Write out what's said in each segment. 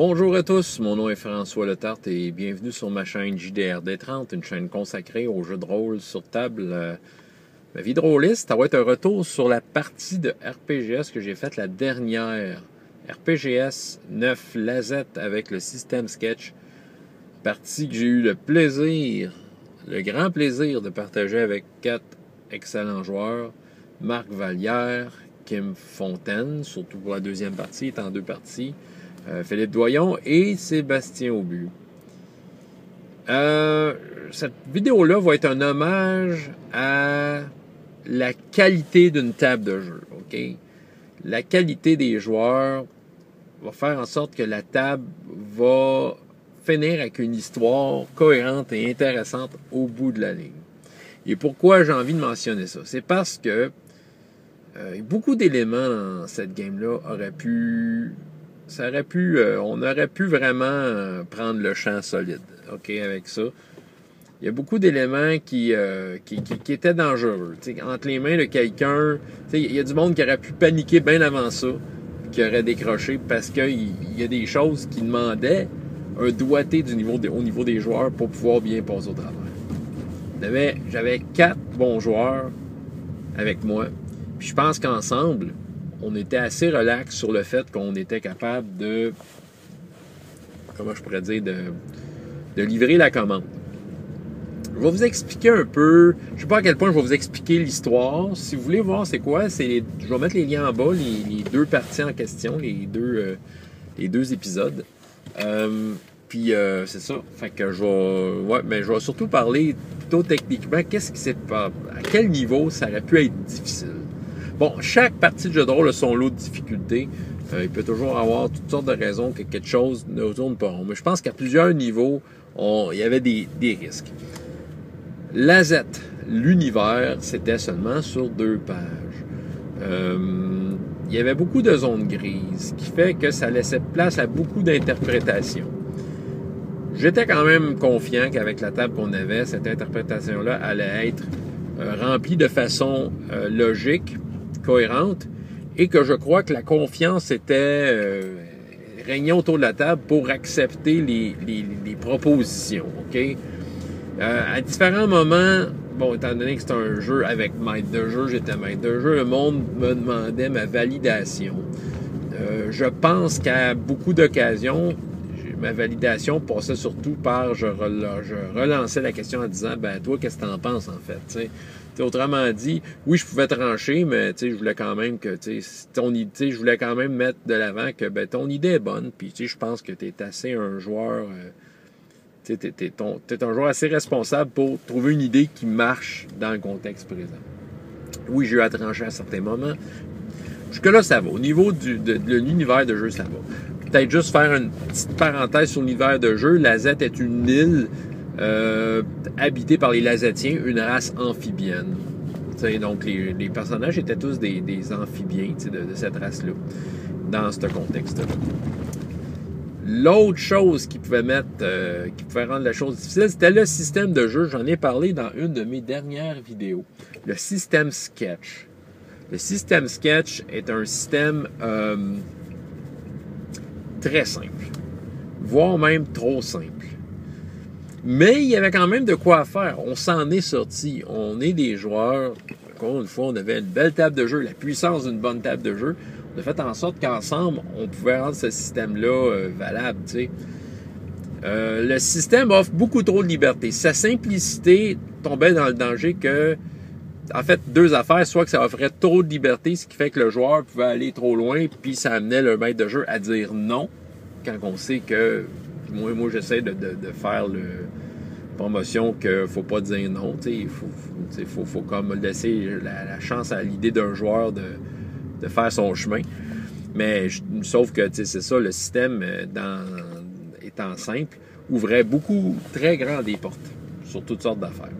Bonjour à tous, mon nom est François Letarte et bienvenue sur ma chaîne JDRD30, une chaîne consacrée aux jeux de rôle sur table. Ma vie de rôliste, ça va être un retour sur la partie de RPGS que j'ai faite la dernière. RPGS 9 Lazette avec le système Sketch. Partie que j'ai eu le grand plaisir de partager avec 4 excellents joueurs. Marc Vallière, Kim Fontaine, surtout pour la deuxième partie, il est en 2 parties. Philippe Doyon et Sébastien Aubu. Cette vidéo-là va être un hommage à la qualité d'une table de jeu. OK? La qualité des joueurs va faire en sorte que la table va finir avec une histoire cohérente et intéressante au bout de la ligne. Et pourquoi j'ai envie de mentionner ça? C'est parce que beaucoup d'éléments dans cette game-là on aurait pu vraiment prendre le champ solide, OK, avec ça. Il y a beaucoup d'éléments qui étaient dangereux. T'sais, entre les mains de quelqu'un, il y a du monde qui aurait pu paniquer bien avant ça, qui aurait décroché parce qu'il y a des choses qui demandaient un doigté au niveau des joueurs pour pouvoir bien passer au travers. J'avais 4 bons joueurs avec moi. Puis je pense qu'ensemble, on était assez relax sur le fait qu'on était capable de, de livrer la commande. Je vais vous expliquer un peu, je ne sais pas à quel point je vais vous expliquer l'histoire. Si vous voulez voir c'est quoi, je vais mettre les liens en bas, les 2 parties en question, les deux épisodes. Puis c'est ça. Fait que je vais surtout parler plutôt techniquement, à quel niveau ça aurait pu être difficile. Bon, chaque partie de jeu de rôle a son lot de difficultés. Il peut toujours avoir toutes sortes de raisons que quelque chose ne tourne pas rond. Mais je pense qu'à plusieurs niveaux, il y avait des risques. Lazette, l'univers, c'était seulement sur 2 pages. Il y avait beaucoup de zones grises, ce qui fait que ça laissait place à beaucoup d'interprétations. J'étais quand même confiant qu'avec la table qu'on avait, cette interprétation-là allait être remplie de façon logique, cohérente, et que je crois que la confiance était régnait autour de la table pour accepter les propositions, OK? À différents moments, bon, étant donné que c'est un jeu avec maître de jeu, j'étais maître de jeu, le monde me demandait ma validation. Je pense qu'à beaucoup d'occasions, ma validation passait surtout par je relançais la question en disant toi, qu'est-ce que t'en penses en fait? T'sais, autrement dit, oui, je pouvais trancher, mais je voulais quand même que je voulais quand même mettre de l'avant que ton idée est bonne, puis je pense que tu es assez un joueur. T'es un joueur assez responsable pour trouver une idée qui marche dans le contexte présent. Oui, j'ai eu à trancher à certains moments. Jusque-là, ça va. Au niveau de l'univers de jeu, ça va. Peut-être juste faire une petite parenthèse sur l'univers de jeu. Lazette est une île habitée par les Lazetiens, une race amphibienne. Donc, les personnages étaient tous des amphibiens de cette race-là, dans ce contexte-là. L'autre chose qui pouvait rendre la chose difficile, c'était le système de jeu. J'en ai parlé dans une de mes dernières vidéos. Le système Sketch. Le système Sketch est un système très simple, voire même trop simple. Mais il y avait quand même de quoi faire. On s'en est sorti. On est des joueurs. Encore une fois, on avait une belle table de jeu, la puissance d'une bonne table de jeu. On a fait en sorte qu'ensemble, on pouvait rendre ce système-là valable. Le système offre beaucoup trop de liberté. Sa simplicité tombait dans le danger que, en fait, 2 affaires. Soit que ça offrait trop de liberté, ce qui fait que le joueur pouvait aller trop loin, puis ça amenait le maître de jeu à dire non, quand on sait que, moi j'essaie de faire la promotion qu'il ne faut pas dire non. Il faut comme laisser la chance à l'idée d'un joueur de faire son chemin. Mais sauf que c'est ça, le système étant simple, ouvrait très grand des portes sur toutes sortes d'affaires.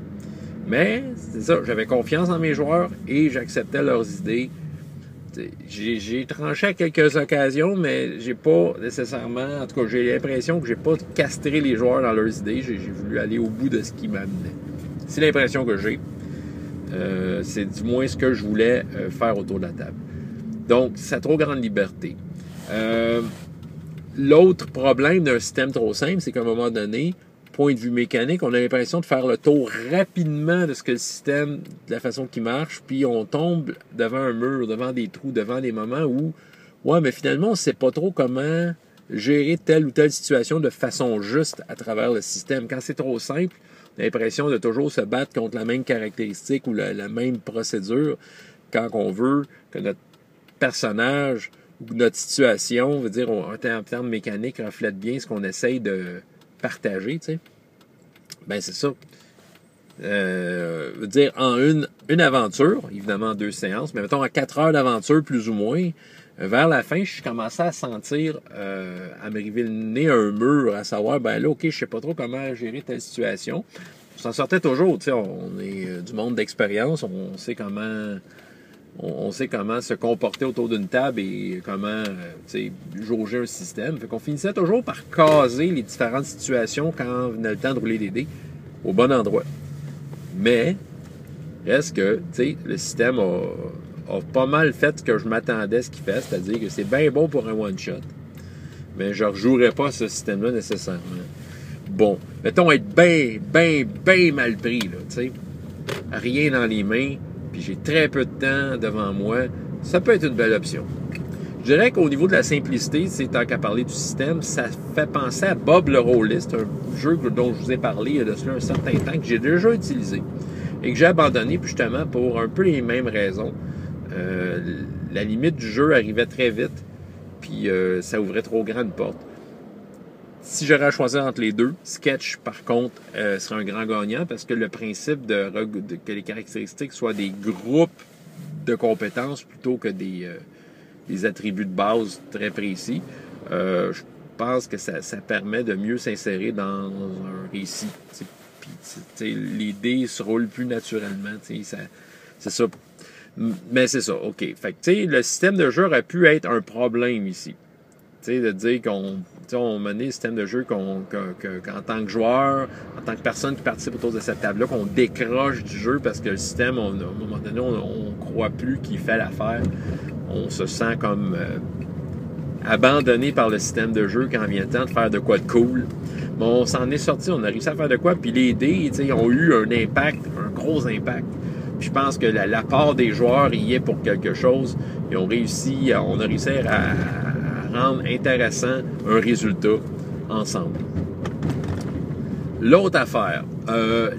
Mais c'est ça, j'avais confiance en mes joueurs et j'acceptais leurs idées. J'ai tranché à quelques occasions, mais j'ai pas nécessairement, en tout cas j'ai l'impression que j'ai pas castré les joueurs dans leurs idées. J'ai voulu aller au bout de ce qui m'amenait. C'est l'impression que j'ai. C'est du moins ce que je voulais faire autour de la table. Donc, c'est trop grande liberté. l'autre problème d'un système trop simple, c'est qu'à un moment donné, point de vue mécanique, on a l'impression de faire le tour rapidement de ce que le système, de la façon qu'il marche, puis on tombe devant un mur, devant des trous, devant des moments où, ouais, mais finalement, on ne sait pas trop comment gérer telle ou telle situation de façon juste à travers le système. Quand c'est trop simple, on a l'impression de toujours se battre contre la même caractéristique ou la même procédure quand on veut que notre personnage ou notre situation, veut dire, en termes mécaniques, reflète bien ce qu'on essaye de partager, tu sais. Ben, c'est ça. Veut dire, en une aventure, évidemment en 2 séances, mais mettons en 4 heures d'aventure, plus ou moins, vers la fin, je commençais à sentir, à me river le nez à un mur, à savoir, ben là, OK, je sais pas trop comment gérer telle situation. On s'en sortait toujours, tu sais, on est du monde d'expérience, on sait comment se comporter autour d'une table et comment jauger un système. Fait qu'on finissait toujours par caser les différentes situations quand on venait le temps de rouler des dés au bon endroit. Mais, reste que le système a pas mal fait ce que je m'attendais à ce qu'il fait, c'est-à-dire que c'est bien bon pour un one-shot, mais je ne rejouerais pas ce système-là nécessairement. Bon, mettons être bien mal pris, là, tu sais, rien dans les mains, puis j'ai très peu de temps devant moi, ça peut être une belle option. Je dirais qu'au niveau de la simplicité, tant qu'à parler du système, ça fait penser à Bob le Rollist, un jeu dont je vous ai parlé il y a de cela un certain temps, que j'ai déjà utilisé et que j'ai abandonné justement pour un peu les mêmes raisons. La limite du jeu arrivait très vite, puis ça ouvrait trop grande porte. Si j'aurais à choisir entre les deux, Sketch, par contre, serait un grand gagnant parce que le principe que les caractéristiques soient des groupes de compétences plutôt que des attributs de base très précis, je pense que ça permet de mieux s'insérer dans un récit. Puis, les dés se roulent plus naturellement. C'est ça. Mais c'est ça, OK. Fait que, le système de jeu aurait pu être un problème ici. De dire on menait le système de jeu qu'en tant que joueur, en tant que personne qui participe autour de cette table-là, qu'on décroche du jeu parce que le système, à un moment donné, on croit plus qu'il fait l'affaire. On se sent comme abandonné par le système de jeu quand vient le temps de faire de quoi de cool. Bon, on s'en est sorti, on a réussi à faire de quoi, puis les dés, ont eu un impact, un gros impact. Puis je pense que la part des joueurs y est pour quelque chose. Et on a réussi à rendre intéressant un résultat ensemble. L'autre affaire,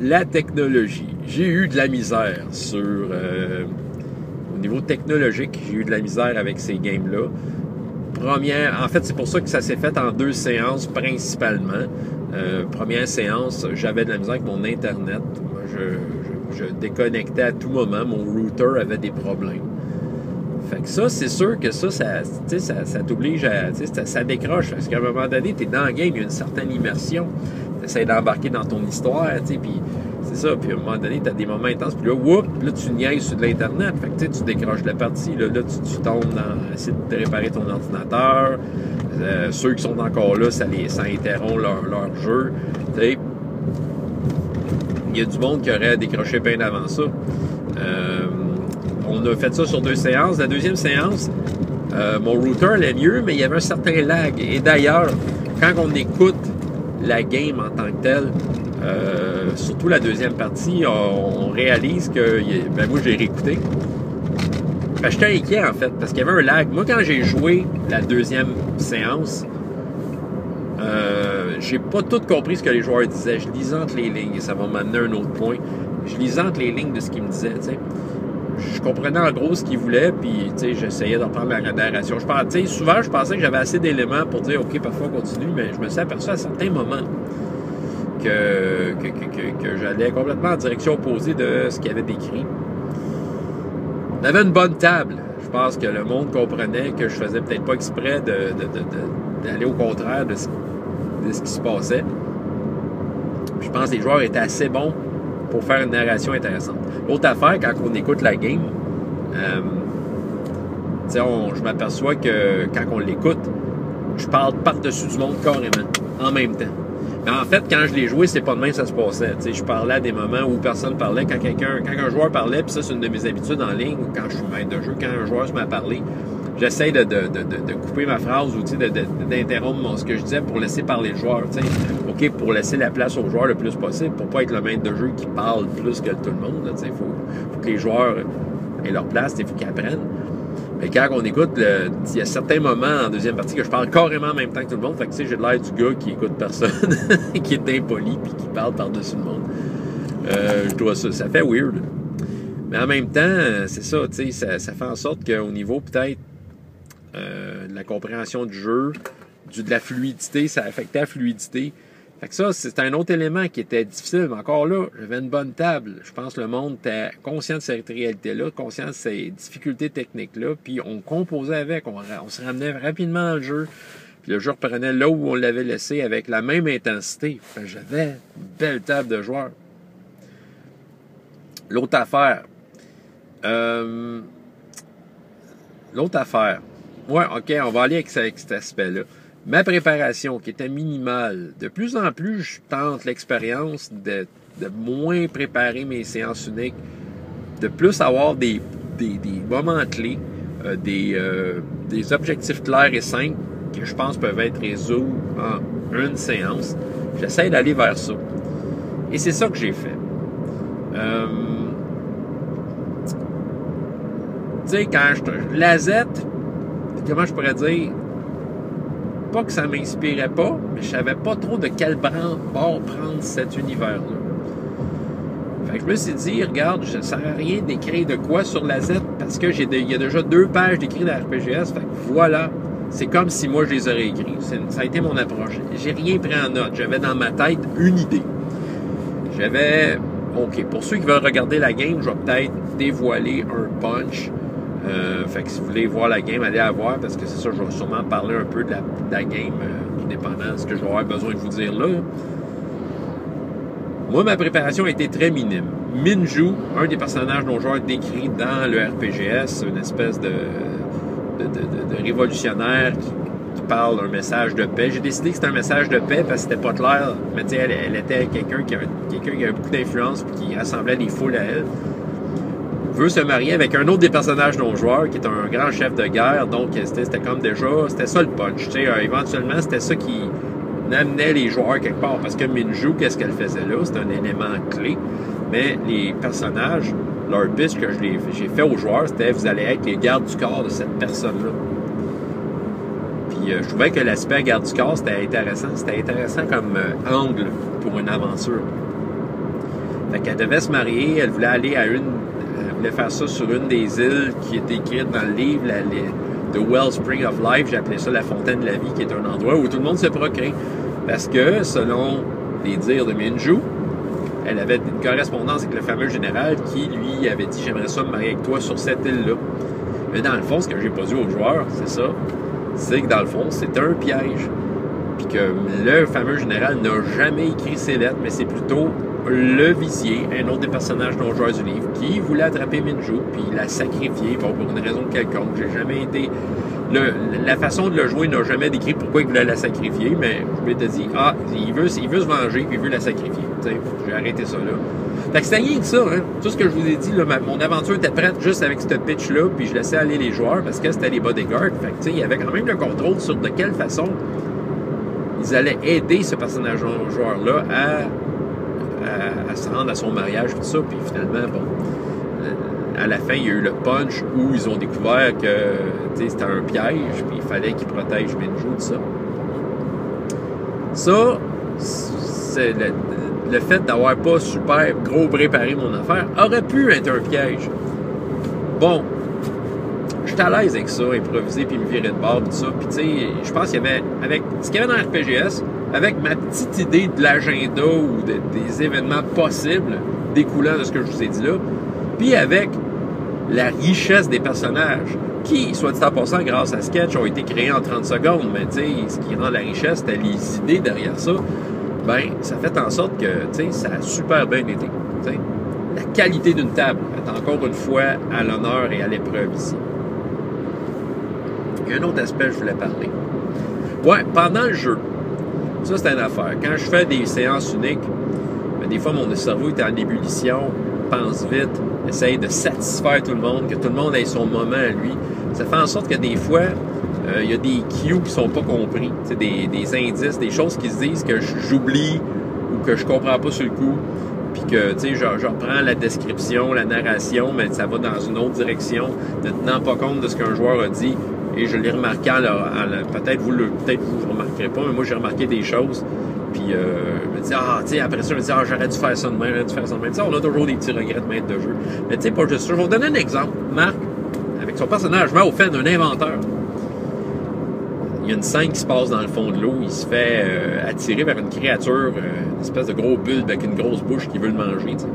la technologie. J'ai eu de la misère au niveau technologique, j'ai eu de la misère avec ces games-là. En fait, c'est pour ça que ça s'est fait en 2 séances principalement. Première séance, j'avais de la misère avec mon Internet. Moi, je déconnectais à tout moment. Mon router avait des problèmes. Fait que ça, c'est sûr que ça t'oblige à... Ça décroche. Parce qu'à un moment donné, tu es dans le game, il y a une certaine immersion. Tu essaies d'embarquer dans ton histoire, puis c'est ça. Puis à un moment donné, tu as des moments intenses, puis là, tu niaises sur de l'Internet. Fait que tu décroches la partie. Là tu tombes dans essayer de réparer ton ordinateur. Ceux qui sont encore là, ça interrompt leur jeu. T'sais. Il y a du monde qui aurait décroché bien avant ça. On a fait ça sur 2 séances. La deuxième séance, mon router allait mieux, mais il y avait un certain lag. Et d'ailleurs, quand on écoute la game en tant que telle, surtout la deuxième partie, on réalise que... moi, j'ai réécouté. J'étais inquiet, en fait, parce qu'il y avait un lag. Moi, quand j'ai joué la deuxième séance, j'ai pas tout compris ce que les joueurs disaient. Je lisais entre les lignes, et ça va m'amener à un autre point. Je lisais entre les lignes de ce qu'ils me disaient, tu sais. Je comprenais en gros ce qu'ils voulaient, puis j'essayais d'en prendre la narration. Souvent, je pensais que j'avais assez d'éléments pour dire « OK, parfois on continue », mais je me suis aperçu à certains moments que j'allais complètement en direction opposée de ce qu'il y avait décrit. On avait une bonne table. Je pense que le monde comprenait que je faisais peut-être pas exprès d'aller au contraire de ce qui se passait. Puis je pense que les joueurs étaient assez bons pour faire une narration intéressante. L'autre affaire, quand on écoute la game, je m'aperçois que quand on l'écoute, je parle par-dessus du monde carrément, en même temps. Mais en fait, quand je l'ai joué, c'est pas de même que ça se passait. Je parlais à des moments où personne parlait. Quand un joueur parlait, puis ça, c'est une de mes habitudes en ligne, quand je suis maître de jeu, quand un joueur se met à parler, j'essaie de couper ma phrase ou d'interrompre ce que je disais pour laisser parler le joueur. OK, pour laisser la place aux joueurs le plus possible, pour pas être le maître de jeu qui parle plus que tout le monde. Il faut que les joueurs aient leur place, il faut qu'ils apprennent. Mais quand on écoute, il y a certains moments en deuxième partie que je parle carrément en même temps que tout le monde. Fait que j'ai l'air du gars qui écoute personne, qui est impoli puis qui parle par-dessus le monde. Je trouve ça fait weird. Mais en même temps, c'est ça, ça fait en sorte qu'au niveau peut-être de la compréhension du jeu, de la fluidité, ça affectait la fluidité. Fait que ça, c'est un autre élément qui était difficile. Mais encore là, j'avais une bonne table. Je pense que le monde était conscient de cette réalité-là, conscient de ces difficultés techniques-là, puis on composait avec, on se ramenait rapidement dans le jeu, puis le jeu reprenait là où on l'avait laissé avec la même intensité. Fait que j'avais une belle table de joueurs. L'autre affaire. Ouais, OK, on va aller avec cet aspect-là. Ma préparation, qui était minimale, de plus en plus, je tente l'expérience de moins préparer mes séances uniques, de plus avoir des moments clés, des objectifs clairs et simples que je pense peuvent être résolus en une séance. J'essaie d'aller vers ça. Et c'est ça que j'ai fait. Tu sais, quand la Z, comment je pourrais dire, pas que ça m'inspirait pas, mais je savais pas trop de quel bord prendre cet univers-là. Fait que je me suis dit, regarde, ça ne sert à rien d'écrire de quoi sur la Z, parce que il y a déjà 2 pages d'écrits de RPGS, fait que voilà, c'est comme si moi je les aurais écrits. Ça a été mon approche. J'ai rien pris en note, j'avais dans ma tête une idée. OK, pour ceux qui veulent regarder la game, je vais peut-être dévoiler un punch. Fait que si vous voulez voir la game, allez la voir, parce que c'est ça, je vais sûrement parler un peu de la game, tout dépendant de ce que je vais avoir besoin de vous dire là. Moi, ma préparation a été très minime. Minju, un des personnages dont joueur décrit dans le RPGS, une espèce de révolutionnaire qui parle d'un message de paix. J'ai décidé que c'était un message de paix parce que c'était pas clair, mais tu sais, elle était quelqu'un qui avait beaucoup d'influence et qui rassemblait des foules à elle. Veut se marier avec un autre des personnages non-joueurs qui est un grand chef de guerre, donc c'était comme déjà, c'était ça le punch. Tu sais, éventuellement, c'était ça qui amenait les joueurs quelque part, parce que Minju, qu'est-ce qu'elle faisait là? C'est un élément clé, mais les personnages, leur pitch que j'ai fait aux joueurs, c'était vous allez être les gardes du corps de cette personne-là. Puis je trouvais que l'aspect garde du corps, c'était intéressant comme angle pour une aventure. Fait qu'elle devait se marier, elle voulait aller elle voulait faire ça sur une des îles qui est écrite dans le livre, The Wellspring of Life, j'appelais ça la fontaine de la vie, qui est un endroit où tout le monde se procrée. Parce que, selon les dires de Minju, elle avait une correspondance avec le fameux général qui, lui, avait dit « J'aimerais ça me marier avec toi sur cette île-là ». Mais dans le fond, ce que j'ai pas dit aux joueurs, c'est ça, c'est que dans le fond, c'est un piège. Puis que le fameux général n'a jamais écrit ses lettres, mais c'est plutôt le Visier, un autre des personnages non joueurs du livre, qui voulait attraper Minju, puis la sacrifier, bon, pour une raison quelconque. J'ai jamais été... la façon de le jouer n'a jamais décrit pourquoi il voulait la sacrifier, mais je m'étais dit, il veut se venger, puis il veut la sacrifier. J'ai arrêté ça là. Fait que c'était rien que ça, hein. Tout ce que je vous ai dit, là, mon aventure était prête juste avec ce pitch-là, puis je laissais aller les joueurs parce que c'était les bodyguards. Fait que, il y avait quand même le contrôle sur de quelle façon ils allaient aider ce personnage joueur-là à se rendre à son mariage, tout ça. Puis finalement, bon, à la fin, il y a eu le punch où ils ont découvert que c'était un piège, puis il fallait qu'ils protègent Minju, tout ça. Ça, c'est le fait d'avoir pas super gros préparé mon affaire aurait pu être un piège. Bon, j'étais à l'aise avec ça, improviser puis me virer de bord, tout ça. Puis tu sais, je pense qu'il y avait, avec ce qu'il y avait dans RPGS, avec ma petite idée de l'agenda ou des événements possibles découlant de ce que je vous ai dit là, puis avec la richesse des personnages, qui, soit dit en passant, grâce à Sketch, ont été créés en 30 secondes, mais tu sais, ce qui rend la richesse, c'était les idées derrière ça, ben, ça fait en sorte que, tu sais, ça a super bien été, tu sais. La qualité d'une table est encore une fois à l'honneur et à l'épreuve ici. Il y a un autre aspect que je voulais parler. Ouais, pendant le jeu, ça c'est une affaire. Quand je fais des séances uniques, ben, des fois mon cerveau est en ébullition, pense vite, essaye de satisfaire tout le monde, que tout le monde ait son moment à lui. ça fait en sorte que des fois, il y a des cues qui sont pas compris, des indices, des choses qui se disent que j'oublie ou que je comprends pas sur le coup, puis que, je reprends la description, la narration, mais ça va dans une autre direction, ne tenant pas compte de ce qu'un joueur a dit, et je l'ai remarqué peut-être vous ne remarquerez pas, mais moi j'ai remarqué des choses, puis je me dis, après ça, je me dis, j'aurais dû faire ça de même, on a toujours des petits regrets de maître de jeu. Mais pas juste ça. Je vais vous donner un exemple. Marc, avec son personnage, Mao Fen, un inventeur. Il y a une scène qui se passe dans le fond de l'eau. Il se fait attirer vers une créature, une espèce de gros bulbe avec une grosse bouche qui veut le manger. T'sais.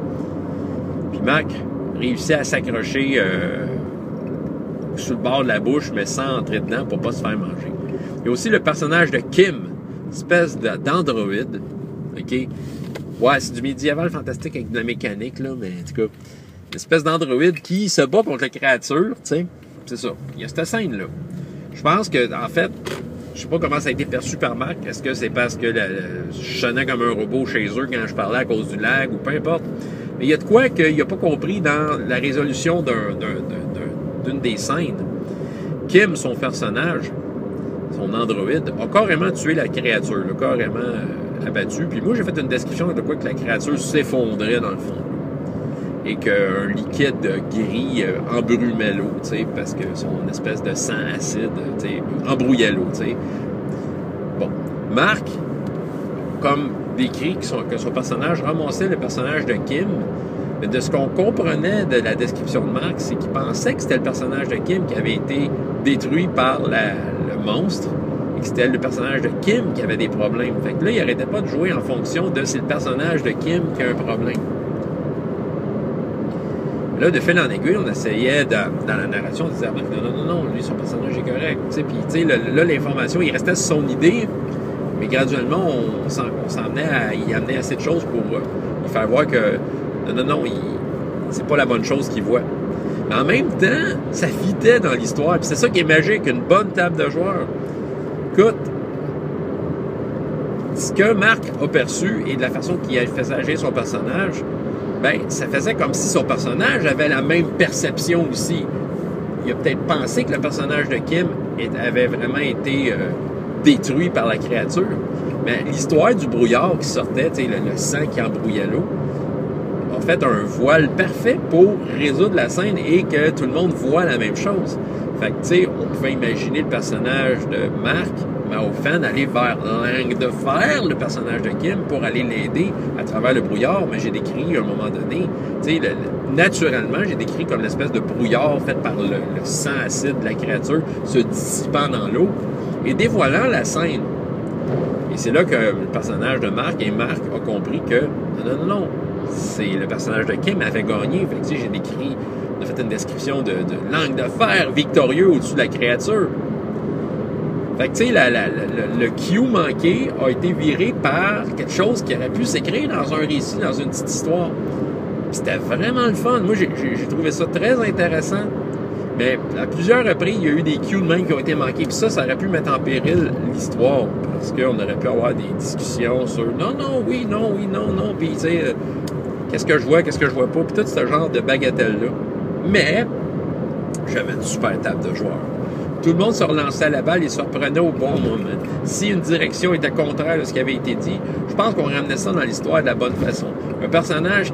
Puis Mac réussit à s'accrocher sur le bord de la bouche, mais sans entrer dedans pour pas se faire manger. Il y a aussi le personnage de Kim, une espèce d'androïde. OK? Ouais, c'est du médiéval fantastique avec de la mécanique, là, mais en tout cas, une espèce d'androïde qui se bat contre la créature, tu sais. C'est ça. Il y a cette scène-là. Je pense que, en fait, je sais pas comment ça a été perçu par Marc. Est-ce que c'est parce que je sonnais comme un robot chez eux quand je parlais à cause du lag ou peu importe. Mais il y a de quoi qu'il n'a pas compris dans la résolution d'une des scènes. Kim, son personnage, son androïde, a carrément tué la créature, l'a carrément abattu. Puis moi, j'ai fait une description de quoi que la créature s'effondrait dans le fond. Et qu'un liquide gris embrumait l'eau, tu sais, parce que son espèce de sang acide, tu sais, embrouillait l'eau, tu sais. Bon, Marc, comme décrit que son personnage ramassait le personnage de Kim, mais de ce qu'on comprenait de la description de Marc, c'est qu'il pensait que c'était le personnage de Kim qui avait été détruit par le monstre, et que c'était le personnage de Kim qui avait des problèmes. Fait que là, il n'arrêtait pas de jouer en fonction de c'est le personnage de Kim qui a un problème. Là, de fil en aiguille, on essayait, dans la narration, on disait, non, lui, son personnage est correct. Puis, là, l'information, il restait sur son idée, mais graduellement, on s'en amenait à y amener assez de choses pour lui faire voir que, non, c'est pas la bonne chose qu'il voit. Mais en même temps, ça fitait dans l'histoire. Puis c'est ça qui est magique, une bonne table de joueurs. Écoute, ce que Marc a perçu et de la façon qu'il faisait agir son personnage, ben, ça faisait comme si son personnage avait la même perception aussi. Il a peut-être pensé que le personnage de Kim avait vraiment été détruit par la créature. Mais l'histoire du brouillard qui sortait, le sang qui embrouillait l'eau, a fait un voile parfait pour résoudre la scène et que tout le monde voit la même chose. Fait que, tu sais, on pouvait imaginer le personnage de Marc, Mao Fen, aller vers Langue de Fer, le personnage de Kim, pour aller l'aider à travers le brouillard. Mais j'ai décrit, à un moment donné, tu sais, naturellement, j'ai décrit comme l'espèce de brouillard fait par le sang acide de la créature se dissipant dans l'eau et dévoilant la scène. Et c'est là que le personnage de Marc a compris que, non, c'est le personnage de Kim avait gagné. Fait que, tu sais, j'ai décrit, on a fait une description de Langue de Fer victorieux au-dessus de la créature. Fait que, tu sais, le cue manqué a été viré par quelque chose qui aurait pu s'écrire dans un récit, dans une petite histoire. C'était vraiment le fun. Moi, j'ai trouvé ça très intéressant. Mais à plusieurs reprises, il y a eu des cues de même qui ont été manqués. Puis ça aurait pu mettre en péril l'histoire. Parce qu'on aurait pu avoir des discussions sur non, oui, non. Puis, tu sais, qu'est-ce que je vois pas. Puis tout ce genre de bagatelles-là. Mais, j'avais une super table de joueurs. Tout le monde se relançait à la balle et se reprenait au bon moment. Si une direction était contraire à ce qui avait été dit, je pense qu'on ramenait ça dans l'histoire de la bonne façon. Un personnage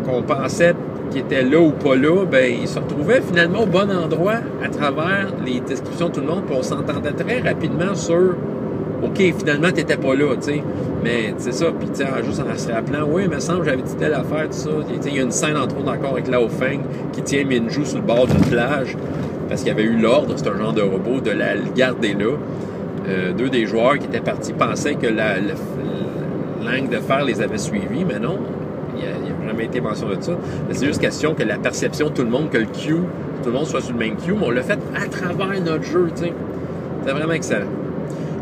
qu'on pensait qui était là ou pas là, ben il se retrouvait finalement au bon endroit à travers les descriptions de tout le monde, puis on s'entendait très rapidement sur OK, finalement, t'étais pas là, tu sais. Mais c'est ça, puis tu sais, juste en se rappelant, oui, il me semble j'avais dit telle affaire, tout ça. Il y a une scène entre autres encore avec Lao Feng qui tient Minju sur le bord d'une plage parce qu'il y avait eu l'ordre, c'est un genre de robot, de la garder là. Deux des joueurs qui étaient partis pensaient que la Langue de Fer les avait suivis, mais non. Il n'a jamais été mention de ça. C'est juste question que la perception de tout le monde, que le cue, tout le monde soit sur le même cue, mais on l'a fait à travers notre jeu, tu sais. C'était vraiment excellent.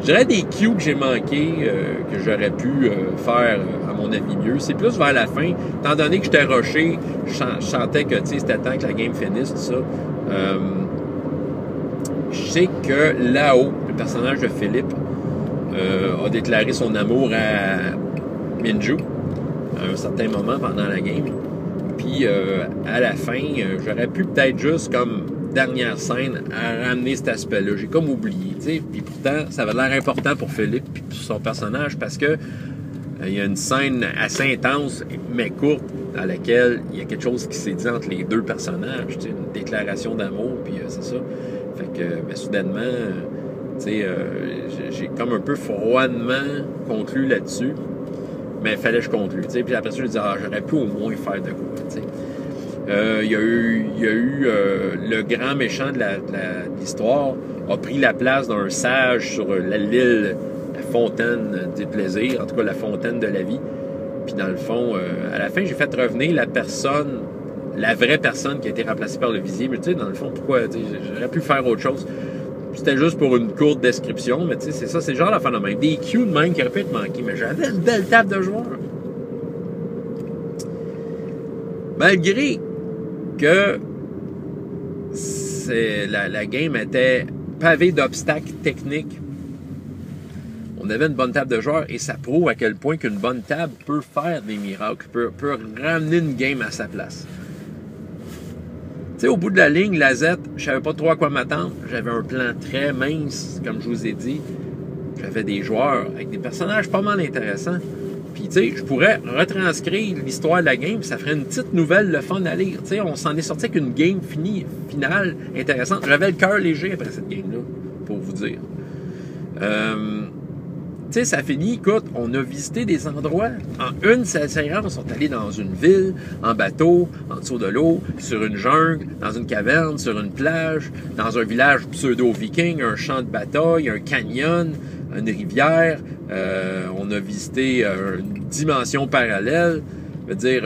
Je dirais des cues que j'ai manqués, que j'aurais pu faire, à mon avis, mieux. C'est plus vers la fin. Étant donné que j'étais rushé, je sentais que c'était temps que la game finisse, tout ça. Je sais que Lao, le personnage de Philippe, a déclaré son amour à Minju à un certain moment pendant la game. Puis à la fin, j'aurais pu peut-être juste comme dernière scène à ramener cet aspect-là. J'ai comme oublié, tu sais. Puis pourtant, ça avait l'air important pour Philippe puis pour son personnage parce que il y a une scène assez intense, mais courte, dans laquelle il y a quelque chose qui s'est dit entre les deux personnages, tu sais, une déclaration d'amour, puis c'est ça. Fait que, ben, soudainement, tu sais, j'ai comme un peu froidement conclu là-dessus, mais il fallait que je conclue, tu sais. Puis après ça, je dis, j'aurais pu au moins faire de quoi, tu sais. Il y a eu le grand méchant de l'histoire a pris la place d'un sage sur l'île, la fontaine des plaisirs, en tout cas la fontaine de la vie. Puis dans le fond, à la fin, j'ai fait revenir la vraie personne qui a été remplacée par le visier. Mais tu sais, dans le fond, pourquoi? J'aurais pu faire autre chose. C'était juste pour une courte description, mais tu sais, c'est ça, c'est le genre d'affaire de même. Des cues de même qui auraient pu être manqués, mais j'avais une belle table de joueurs. Malgré que la game était pavée d'obstacles techniques, on avait une bonne table de joueurs et ça prouve à quel point qu'une bonne table peut faire des miracles, peut ramener une game à sa place. Tu sais, au bout de la ligne, la Z, je savais pas trop à quoi m'attendre. J'avais un plan très mince, comme je vous ai dit. J'avais des joueurs avec des personnages pas mal intéressants. Puis, tu sais, je pourrais retranscrire l'histoire de la game, puis ça ferait une petite nouvelle, le fun à lire. Tu sais, on s'en est sorti avec une game finale, intéressante. J'avais le cœur léger après cette game-là, pour vous dire. Tu sais, ça finit, écoute, on a visité des endroits. En une séance, on sont allés dans une ville, en bateau, en dessous de l'eau, sur une jungle, dans une caverne, sur une plage, dans un village pseudo-viking, un champ de bataille, un canyon, une rivière. On a visité une dimension parallèle. Je veux dire,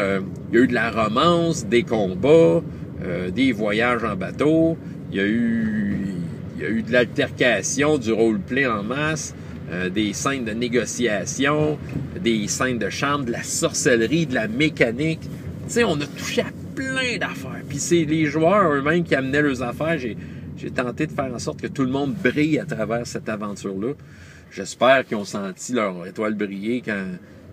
il y a eu de la romance, des combats, des voyages en bateau. Il y a eu de l'altercation, du roleplay en masse. Des scènes de négociation, des scènes de chambre, de la sorcellerie, de la mécanique. Tu sais, on a touché à plein d'affaires. Puis c'est les joueurs eux-mêmes qui amenaient leurs affaires. J'ai tenté de faire en sorte que tout le monde brille à travers cette aventure-là. J'espère qu'ils ont senti leur étoile briller quand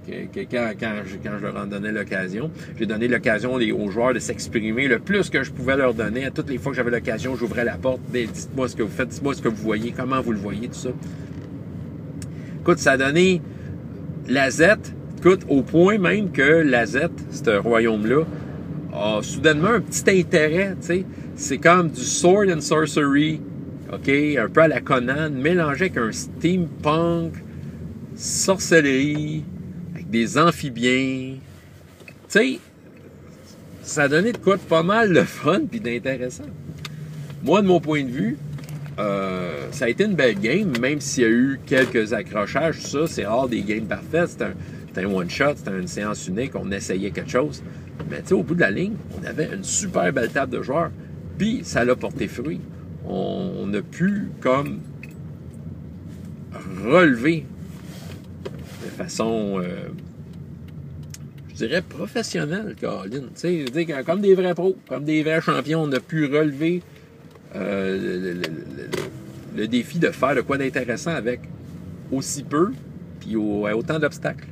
je leur en donnais l'occasion. J'ai donné l'occasion aux joueurs de s'exprimer le plus que je pouvais leur donner. À toutes les fois que j'avais l'occasion, j'ouvrais la porte. Dites-moi ce que vous faites, dites-moi ce que vous voyez, comment vous le voyez, tout ça. Écoute, ça a donné la Z, écoute, au point même que la Z, ce royaume-là, a soudainement un petit intérêt, tu sais. C'est comme du sword and sorcery, OK, un peu à la Conan, mélangé avec un steampunk, sorcellerie, avec des amphibiens. Tu sais, ça a donné de quoi de pas mal de fun puis d'intéressant. Moi, de mon point de vue, ça a été une belle game, même s'il y a eu quelques accrochages, tout ça, c'est rare des games parfaits, c'était un one-shot, c'était une séance unique, on essayait quelque chose. Mais tu sais, au bout de la ligne, on avait une super belle table de joueurs, puis ça l'a porté fruit. On a pu, comme, relever de façon, je dirais, professionnelle, Caroline. Tu sais, comme des vrais pros, comme des vrais champions, on a pu relever le défi de faire de quoi d'intéressant avec aussi peu puis autant d'obstacles.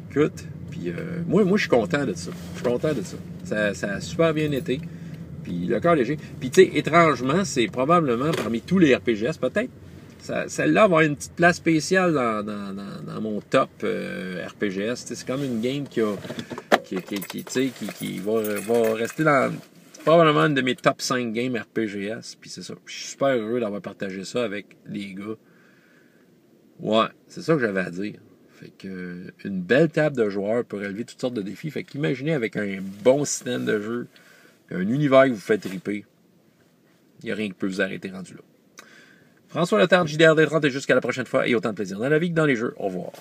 Écoute, puis moi je suis content de ça. Je suis content de ça. Ça a super bien été. Puis le cœur léger. Puis tu sais, étrangement, c'est probablement parmi tous les RPGs, peut-être, celle-là va avoir une petite place spéciale dans mon top RPGs. C'est comme une game qui va rester dans probablement une de mes top 5 games RPGs. Puis c'est ça. Je suis super heureux d'avoir partagé ça avec les gars. Ouais, c'est ça que j'avais à dire. Fait que une belle table de joueurs pour relever toutes sortes de défis. Fait qu'imaginez avec un bon système de jeu, un univers qui vous fait triper, il n'y a rien qui peut vous arrêter rendu là. François Letarte, JDRD30, et jusqu'à la prochaine fois, et autant de plaisir dans la vie que dans les jeux. Au revoir.